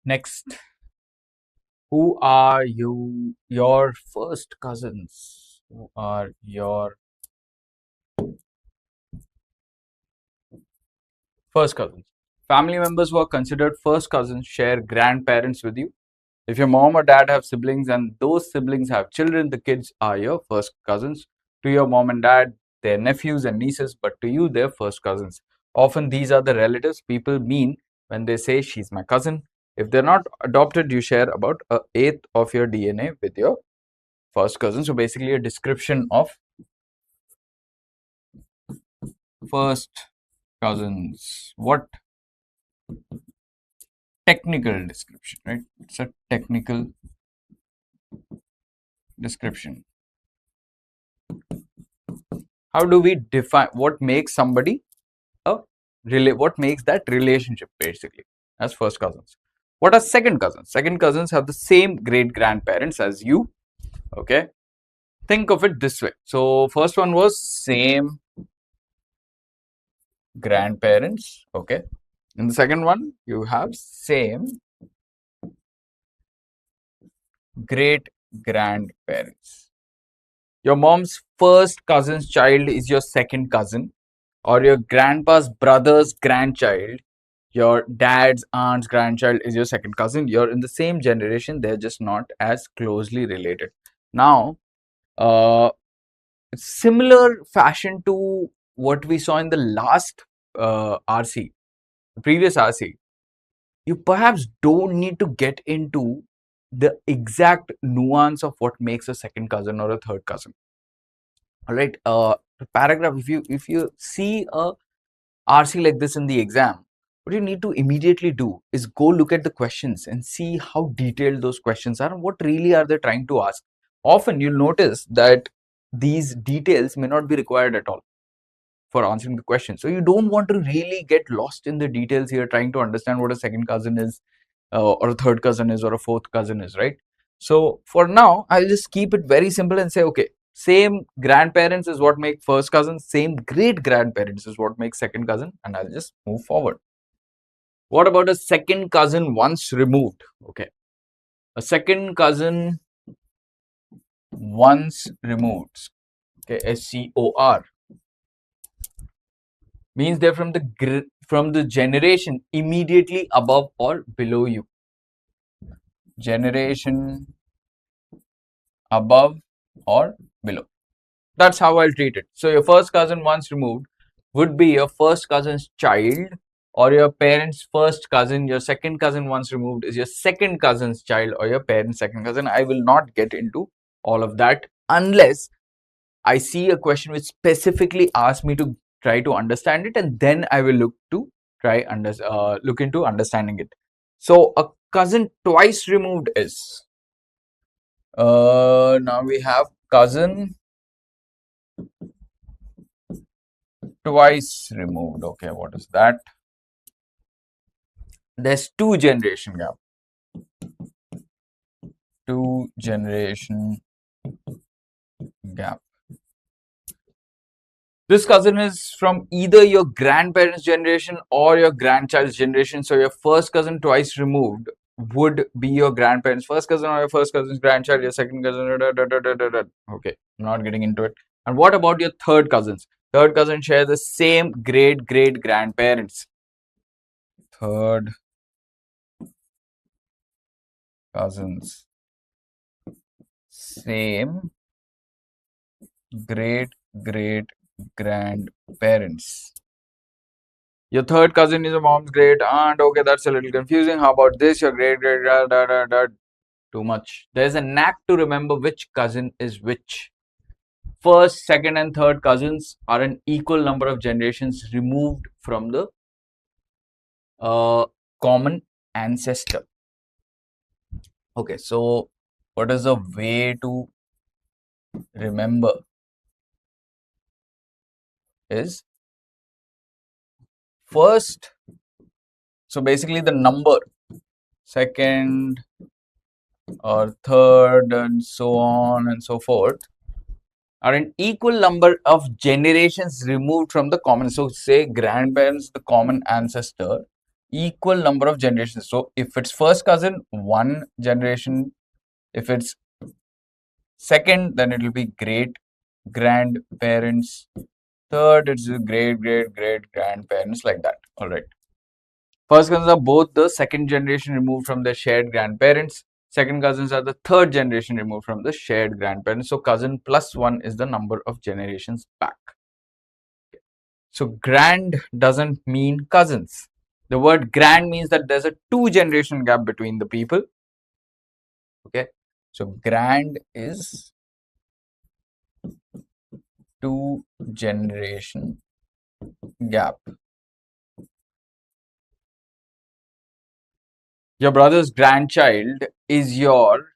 Next, who are your first cousins? Who are your first cousins? Family members who are considered first cousins share grandparents with you. If your mom or dad have siblings and those siblings have children, the kids are your first cousins. To your mom and dad, they're nephews and nieces, but to you, they're first cousins. Often these are the relatives people mean when they say she's my cousin. If they're not adopted, you share about an eighth of your DNA with your first cousin. So basically a description of first cousins. What technical description, right? It's a technical description. How do we define what makes somebody a what makes that relationship basically as first cousins? What are second cousins? Second cousins have the same great grandparents as you. Okay. Think of it this way. So first one was same grandparents. Okay. In the second one, you have same great grandparents. Your mom's first cousin's child is your second cousin, or your grandpa's brother's grandchild, your dad's aunt's grandchild is your second cousin. You're in the same generation, they're just not as closely related. Now, similar fashion to what we saw in the last RC, the previous RC, you perhaps don't need to get into the exact nuance of what makes a second cousin or a third cousin. All right, paragraph. If you see a RC like this in the exam, what you need to immediately do is go look at the questions and see how detailed those questions are and what really are they trying to ask. Often you'll notice that these details may not be required at all for answering the question. So you don't want to really get lost in the details here trying to understand what a second cousin is or a third cousin is or a fourth cousin is, right? So for now, I'll just keep it very simple and say, okay, same grandparents is what make first cousin, same great grandparents is what makes second cousin, and I'll just move forward. What about a second cousin once removed? Okay, a second cousin once removed, okay, SCOR, means they're from the generation immediately above or below you. Generation above or below. That's how I'll treat it. So your first cousin once removed would be your first cousin's child, or your parents' first cousin. Your second cousin once removed is your second cousin's child or your parents' second cousin. I will not get into all of that unless I see a question which specifically asks me to try to understand it, and then I will look into understanding it. So a cousin twice removed is now we have cousin twice removed. Okay, what is that? There's 2-generation gap. 2-generation gap. This cousin is from either your grandparents' generation or your grandchild's generation. So your first cousin twice removed would be your grandparents' first cousin or your first cousin's grandchild, your second cousin. Okay, I'm not getting into it. And what about your third cousins? Third cousins share the same great grandparents. Third cousins, same great grandparents. Your third cousin is your mom's great aunt. Okay, that's a little confusing. How about this? Your great too much. There's a knack to remember which cousin is which. First, second, and third cousins are an equal number of generations removed from the common ancestor. Okay, so what is a way to remember is first, so basically the number, second or third and so on and so forth, are an equal number of generations removed from the common. So say grandparents, the common ancestor, equal number of generations. So if it's first cousin, one generation. If it's second, then it will be great grandparents. Third, it's great great great grandparents, like that. All right. First cousins are both the second generation removed from their shared grandparents. Second cousins are the third generation removed from the shared grandparents. So cousin plus one is the number of generations back. So grand doesn't mean cousins. The word grand means that there's a 2 generation gap between the people. Okay. So grand is 2 generation gap. Your brother's grandchild is your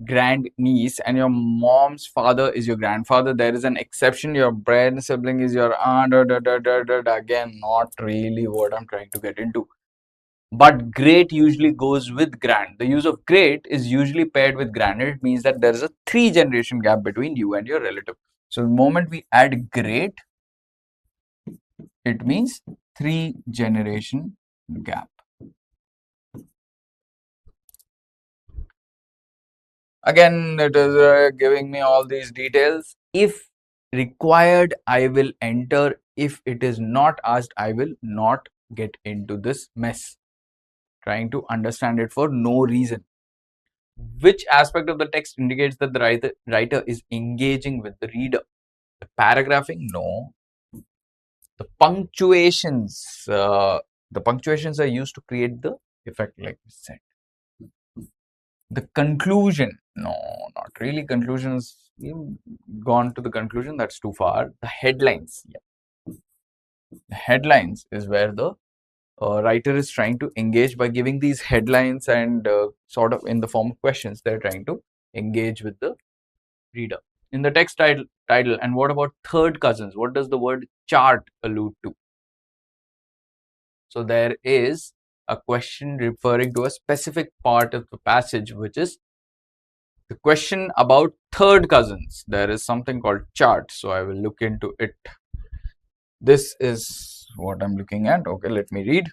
grandniece and your mom's father is your grandfather. There is an exception. Your brain sibling is your aunt. Again, not really what I'm trying to get into. But great usually goes with grand. The use of great is usually paired with grand. It means that there is a 3 generation gap between you and your relative. So the moment we add great, it means 3 generation gap. Again, it is giving me all these details. If required, I will enter. If it is not asked, I will not get into this mess. Trying to understand it for no reason. Which aspect of the text indicates that the writer is engaging with the reader? The paragraphing? No. The punctuations. The punctuations are used to create the effect, like we said. The conclusion? No, not really. Conclusions, you've gone to the conclusion, that's too far. The headlines? Yeah. The headlines is where the writer is trying to engage by giving these headlines and sort of in the form of questions. They're trying to engage with the reader. In the text title, and what about third cousins? What does the word chart allude to? So there is a question referring to a specific part of the passage, which is the question about third cousins. There is something called chart, so I will look into it. This is what I'm looking at. Okay, let me read.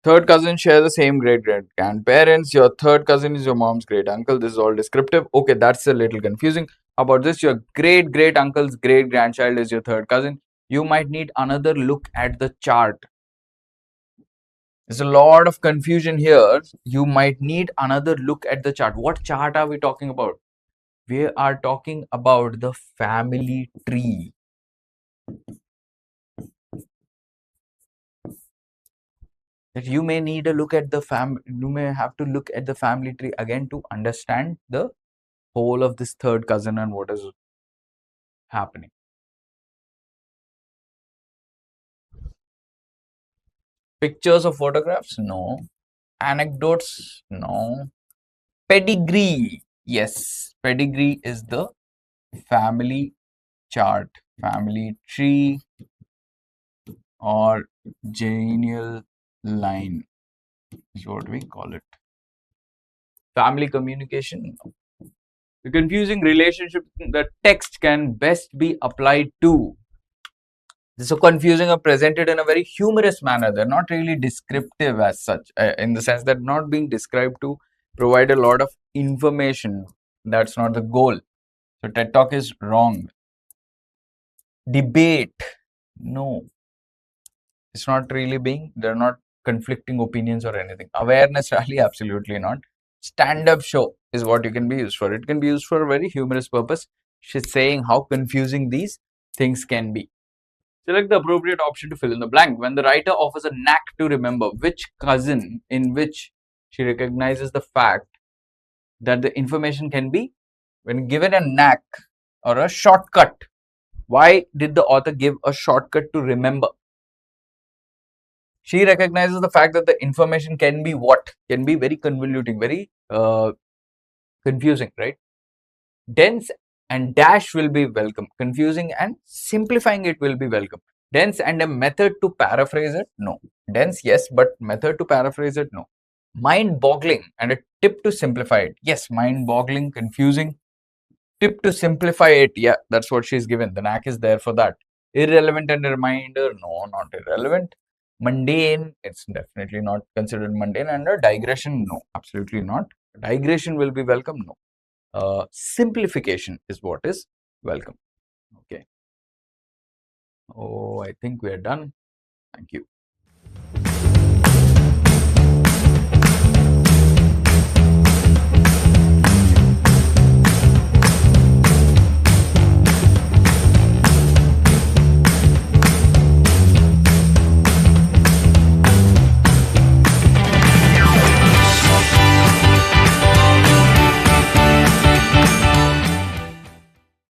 Third cousins share the same great grandparents. Your third cousin is your mom's great uncle. This is all descriptive. Okay, that's a little confusing. How about this? Your great great uncle's great grandchild is your third cousin. You might need another look at the chart. There's a lot of confusion here. You might need another look at the chart. What chart are we talking about? We are talking about the family tree. That you may need a look at the you may have to look at the family tree again to understand the whole of this third cousin and what is happening. Pictures of photographs? No. Anecdotes? No. Pedigree? Yes. Pedigree is the family chart, family tree, or genealogy line is what we call it. Family communication? No. The confusing relationship the text can best be applied to. So confusing are presented in a very humorous manner. They're not really descriptive as such, in the sense that not being described to provide a lot of information. That's not the goal. So TED Talk is wrong. Debate? No. It's not really being, they're not conflicting opinions or anything. Awareness rally? Absolutely not. Stand-up show is what you can be used for. It can be used for a very humorous purpose. She's saying how confusing these things can be. Select the appropriate option to fill in the blank. When the writer offers a knack to remember which cousin in which she recognizes the fact that the information can be, when given a knack or a shortcut. Why did the author give a shortcut to remember? She recognizes the fact that the information can be what? Can be very convoluting, very confusing, right? Dense and dash will be welcome. Confusing and simplifying it will be welcome. Dense and a method to paraphrase it? No. Dense, yes, but method to paraphrase it? No. Mind-boggling and a tip to simplify it? Yes, mind-boggling, confusing. Tip to simplify it? Yeah, that's what she's given. The knack is there for that. Irrelevant and a reminder, no, not irrelevant. Mundane, it's definitely not considered mundane. And a digression, no, absolutely not. Digression will be welcome, no. Simplification is what is welcome. Okay. Oh, I think we are done. Thank you.